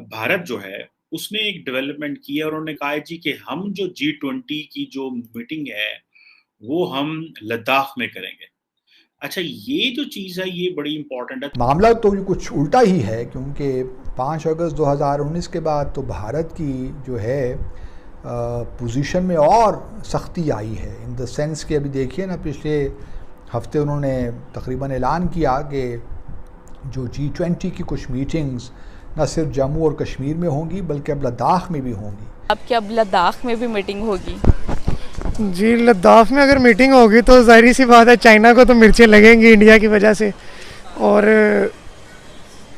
भारत जो है उसने एक डेवलपमेंट की है और उन्होंने कहा है जी कि हम जो G20 की जो मीटिंग है वो हम लद्दाख में करेंगे। अच्छा, ये जो चीज़ है ये बड़ी इंपॉर्टेंट है। मामला तो ये कुछ उल्टा ही है, क्योंकि 5 अगस्त 2019 के बाद तो भारत की जो है पोजीशन में और सख्ती आई है, इन द सेंस कि अभी देखिए ना, पिछले हफ्ते उन्होंने तकरीबन ऐलान किया कि जो G20 की कुछ मीटिंग्स न सिर्फ जम्मू और कश्मीर में होंगी बल्कि अब लद्दाख में भी होंगी। अब क्या अब लद्दाख में भी मीटिंग होगी? जी, लद्दाख में अगर मीटिंग होगी तो ज़ाहिर सी बात है चाइना को तो मिर्चें लगेंगी इंडिया की वजह से। और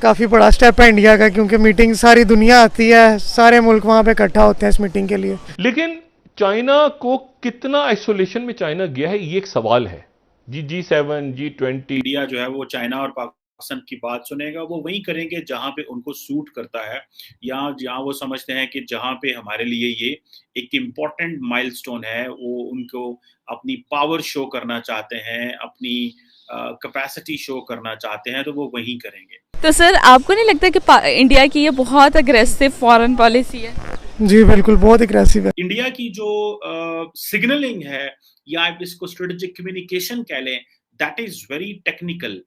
काफ़ी बड़ा स्टेप है इंडिया का, क्योंकि मीटिंग सारी दुनिया आती है, सारे मुल्क वहाँ पे इकट्ठा होते हैं इस मीटिंग के लिए। लेकिन चाइना को कितना आइसोलेशन में चाइना गया है, ये एक सवाल है। G7 G20 इंडिया जो है वो चाइना और पाकिस्तान की बात सुनेगा, वो वही करेंगे जहां पे उनको सूट करता है, या जहां वो समझते हैं कि जहां पे हमारे लिए ये एक इम्पोर्टेंट माइलस्टोन है, वो उनको अपनी पावर शो करना चाहते हैं, अपनी कैपेसिटी शो करना चाहते हैं, तो वो वही करेंगे। तो सर आपको नहीं लगता कि इंडिया की ये बहुत अग्रेसिव फॉरेन पॉलिसी है? जी बिल्कुल, बहुत अग्रेसिव है। इंडिया की जो सिग्नलिंग है या आप इसको स्ट्रेटेजिक कम्युनिकेशन कह लें, दैट इज वेरी टेक्निकल।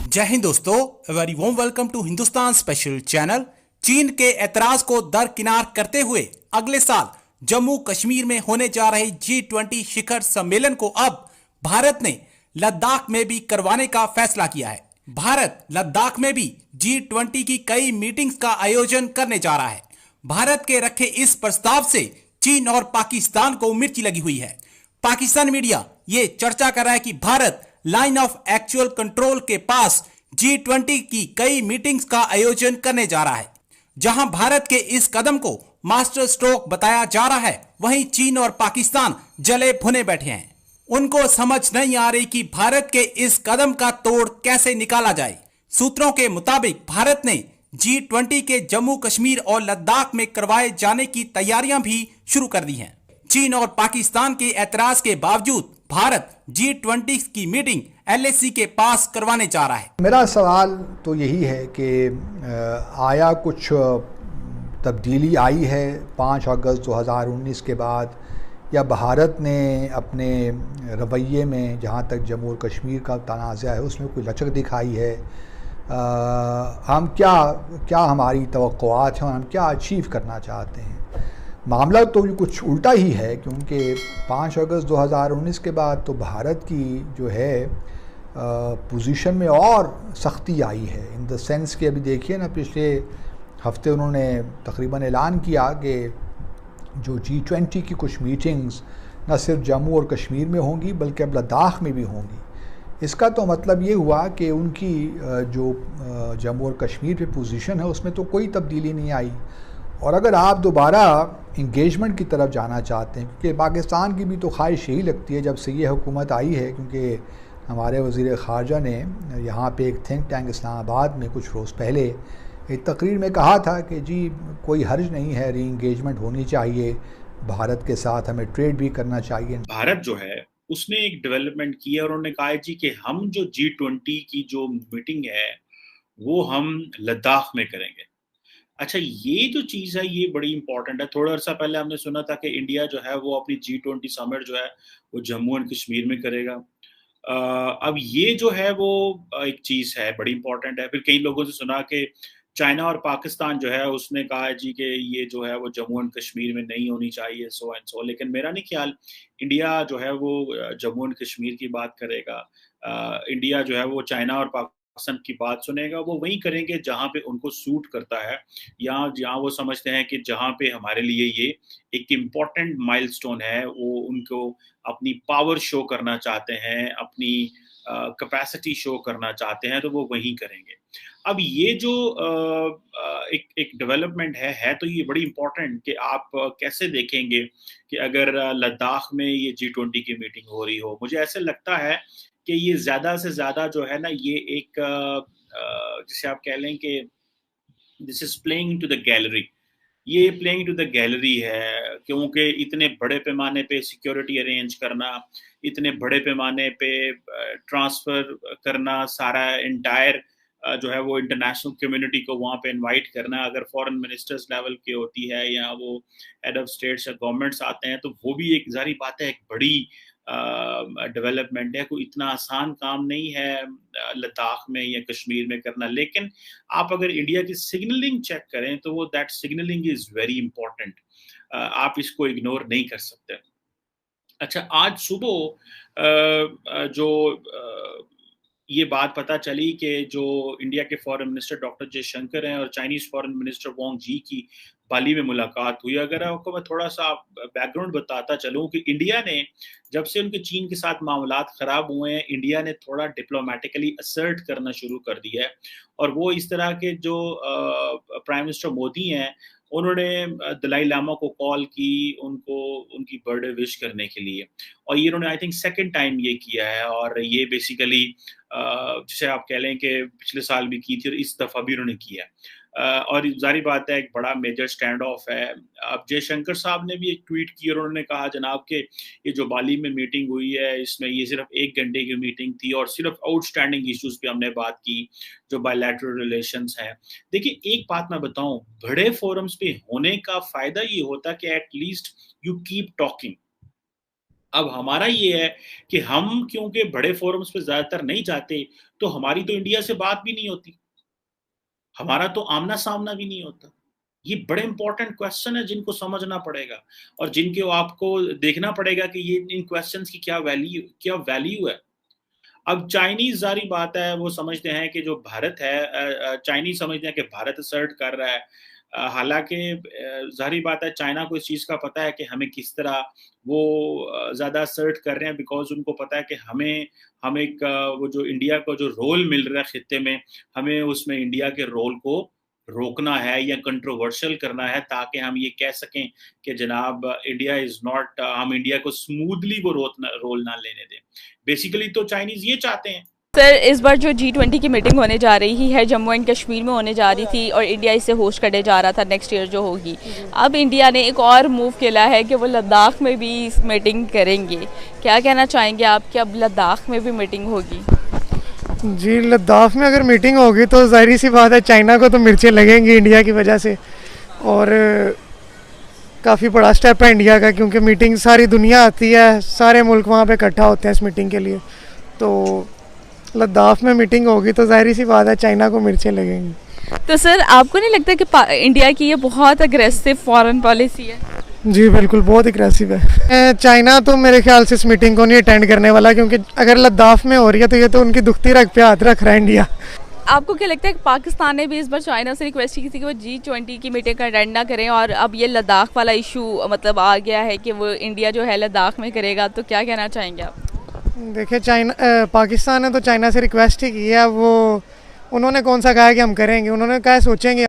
जय हिंद दोस्तों, very warm welcome to Hindustan special channel. चीन के ऐतराज को दरकिनार करते हुए अगले साल जम्मू कश्मीर में होने जा रहे G20 शिखर सम्मेलन को अब भारत ने लद्दाख में भी करवाने का फैसला किया है। भारत लद्दाख में भी G20 की कई मीटिंग्स का आयोजन करने जा रहा है। भारत के रखे इस प्रस्ताव से चीन और पाकिस्तान को मिर्ची लगी हुई है। पाकिस्तान मीडिया ये चर्चा कर रहा है कि Bharat line of actual control के पास G20 की कई मीटिंग्स का आयोजन करने जा रहा है। जहां भारत के इस कदम को मास्टर स्ट्रोक बताया जा रहा है, वहीं चीन और पाकिस्तान जले भुने बैठे हैं। उनको समझ नहीं आ रही कि भारत के इस कदम का तोड़ कैसे निकाला जाए। सूत्रों के मुताबिक भारत ने G20 के जम्मू कश्मीर और लद्दाख में करवाए जाने की तैयारियां भी शुरू कर दी हैं। चीन और पाकिस्तान के ऐतराज के बावजूद भारत G20 की मीटिंग LAC के पास करवाने जा रहा है। मेरा सवाल तो यही है कि आया कुछ तब्दीली आई है 5 अगस्त 2019 के बाद, या भारत ने अपने रवैये में जहाँ तक जम्मू और कश्मीर का तनाज़ा है उसमें कोई लचक दिखाई है? हम क्या हमारी तवक्कुआत हैं और हम क्या अचीव करना चाहते हैं? मामला तो ये कुछ उल्टा ही है, क्योंकि 5 अगस्त 2019 के बाद तो भारत की जो है पोजीशन में और सख्ती आई है, इन द सेंस कि अभी देखिए ना, पिछले हफ्ते उन्होंने तकरीबन ऐलान किया कि जो G20 की कुछ मीटिंग्स न सिर्फ जम्मू और कश्मीर में होंगी बल्कि अब लद्दाख में भी होंगी। इसका तो मतलब ये हुआ कि उनकी जो जम्मू और कश्मीर पे पोजीशन है उसमें तो कोई तब्दीली नहीं आई। और अगर आप दोबारा इंगेजमेंट की तरफ जाना चाहते हैं, क्योंकि पाकिस्तान की भी तो ख्वाहिश यही लगती है जब से ये हुकूमत आई है, क्योंकि हमारे वज़ीर ख़ारजा ने यहाँ पे एक थिंक टैंक इस्लामाबाद में कुछ रोज़ पहले एक तकरीर में कहा था कि जी कोई हर्ज नहीं है, री इंगेजमेंट होनी चाहिए भारत के साथ, हमें ट्रेड भी करना चाहिए। भारत जो है उसने एक डेवलपमेंट की है और उन्होंने कहा है जी कि हम जो G20 की जो मीटिंग है वो हम लद्दाख में करेंगे। अच्छा, ये जो चीज़ है ये बड़ी इंपॉर्टेंट है। थोड़ा अर्सा पहले हमने सुना था कि इंडिया जो है वो अपनी G20 समिट जो है वो जम्मू एंड कश्मीर में करेगा। अब ये जो है वो एक चीज़ है बड़ी इंपॉर्टेंट है। फिर कई लोगों से सुना कि चाइना और पाकिस्तान जो है उसने कहा है जी कि ये जो है वो जम्मू एंड कश्मीर में नहीं होनी चाहिए, सो एंड सो। लेकिन मेरा नहीं ख्याल इंडिया जो है वो जम्मू एंड कश्मीर की बात करेगा। इंडिया जो है वो चाइना और पाकिस्तान की बात सुनेगा, वो वही करेंगे जहां पे उनको सूट करता है, या जहां वो समझते हैं कि जहां पे हमारे लिए ये एक इम्पोर्टेंट माइलस्टोन है, वो उनको अपनी पावर शो करना चाहते हैं, अपनी कैपेसिटी शो करना चाहते हैं, तो वो वही करेंगे। अब ये जो एक डेवलपमेंट है तो ये बड़ी इंपॉर्टेंट कि आप कैसे देखेंगे कि अगर लद्दाख में ये G20 की मीटिंग हो रही हो। मुझे ऐसे लगता है कि ये ज़्यादा से ज़्यादा जो है ना, ये एक जिसे आप कह लें कि this is playing into the gallery. ये प्लेइंग टू द गैलरी है, क्योंकि इतने बड़े पैमाने पे सिक्योरिटी अरेंज करना, इतने बड़े पैमाने पे ट्रांसफ़र करना सारा एंटायर जो है वो इंटरनेशनल कम्युनिटी को वहाँ पे इनवाइट करना, अगर फॉरेन मिनिस्टर्स लेवल की होती है या वो हेड ऑफ स्टेट्स या गवर्नमेंट्स आते हैं, तो वो भी एक जारी बात है, एक बड़ी डेवलपमेंट है। कोई इतना आसान काम नहीं है लद्दाख में या कश्मीर में करना, लेकिन आप अगर इंडिया की सिग्नलिंग चेक करें तो वो that signalling is very important, आप इसको इग्नोर नहीं कर सकते। अच्छा, आज सुबह जो ये बात पता चली कि जो इंडिया के फॉरेन मिनिस्टर डॉक्टर जयशंकर हैं और चाइनीज फॉरेन मिनिस्टर वांग जी की बाली में मुलाकात हुई। अगर आपको मैं थोड़ा सा बैकग्राउंड बताता चलूं कि इंडिया ने जब से उनके चीन के साथ मामलात खराब हुए हैं, इंडिया ने थोड़ा डिप्लोमेटिकली असर्ट करना शुरू कर दिया है, और वो इस तरह के जो प्राइम मिनिस्टर मोदी हैं, उन्होंने दलाई लामा को कॉल की उनको उनकी बर्थडे विश करने के लिए, और ये उन्होंने आई थिंक सेकंड टाइम ये किया है, और ये बेसिकली जिसे आप कह लें कि पिछले साल भी की थी और इस दफ़ा भी उन्होंने किया है। और जारी बात है एक बड़ा मेजर स्टैंड ऑफ है। अब जयशंकर साहब ने भी एक ट्वीट की और उन्होंने कहा जनाब कि ये जो बाली में मीटिंग हुई है, इसमें ये सिर्फ 1 घंटे की मीटिंग थी और सिर्फ आउटस्टैंडिंग इश्यूज पे हमने बात की, जो बायलैटरल रिलेशंस हैं। देखिए, एक बात मैं बताऊं, बड़े फोरम्स पे होने का फायदा ये होता कि एटलीस्ट यू कीप टॉकिंग। अब हमारा ये है कि हम क्योंकि बड़े फोरम्स पे ज्यादातर नहीं जाते, तो हमारी तो इंडिया से बात भी नहीं होती, हमारा तो आमना सामना भी नहीं होता। ये बड़े इंपॉर्टेंट क्वेश्चन है जिनको समझना पड़ेगा और जिनके आपको देखना पड़ेगा कि ये इन क्वेश्चंस की क्या वैल्यू है। अब चाइनीज जारी बात है, वो समझते हैं कि जो भारत है, चाइनीज समझते हैं कि भारत असर्ट कर रहा है। हालांकि जारी बात है चाइना को इस चीज़ का पता है कि हमें किस तरह वो ज़्यादा असर्ट कर रहे हैं, बिकॉज उनको पता है कि हम एक वो जो इंडिया को जो रोल मिल रहा है खित्ते में, हमें उसमें इंडिया के रोल को रोकना है या कंट्रोवर्शियल करना है, ताकि हम ये कह सकें कि जनाब इंडिया इज नॉट, हम इंडिया को स्मूथली वो रोल ना लेने दें। बेसिकली तो चाइनीज ये चाहते हैं। सर, इस बार जो G20 की मीटिंग होने जा रही है जम्मू एंड कश्मीर में होने जा रही थी और इंडिया इसे होस्ट करने जा रहा था नेक्स्ट ईयर जो होगी, अब इंडिया ने एक और मूव किया है कि वो लद्दाख में भी इस मीटिंग करेंगे। क्या कहना चाहेंगे आप कि अब लद्दाख में भी मीटिंग होगी? जी, लद्दाख में अगर मीटिंग होगी तो ज़ाहिर सी बात है चाइना को तो मिर्चें लगेंगी इंडिया की वजह से, और काफ़ी बड़ा स्टेप है इंडिया का, क्योंकि मीटिंग सारी दुनिया आती है, सारे मुल्क वहाँ पे इकट्ठा होते हैं इस मीटिंग के लिए। तो लद्दाख में मीटिंग होगी तो ज़ाहिर सी बात है चाइना को मिर्चें लगेंगी। तो सर, आपको नहीं लगता कि इंडिया की ये बहुत अग्रेसिव फॉरेन पॉलिसी है? जी बिल्कुल, बहुत अग्रेसिव है। चाइना तो मेरे ख्याल से इस मीटिंग को नहीं अटेंड करने वाला, क्योंकि अगर लद्दाख में हो रही है तो ये तो उनकी दुखती रग पे हाथ रख रहा है इंडिया। आपको क्या लगता है कि पाकिस्तान ने भी इस बार चाइना से रिक्वेस्ट की थी कि वो G20 की मीटिंग अटेंड ना करें, और अब ये लद्दाख वाला इशू मतलब आ गया है कि वो इंडिया जो है लद्दाख में करेगा, तो क्या कहना चाहेंगे आप? देखिए, पाकिस्तान ने तो चाइना से रिक्वेस्ट ही की है। वो उन्होंने कौन सा कहा कि हम करेंगे, उन्होंने कहा सोचेंगे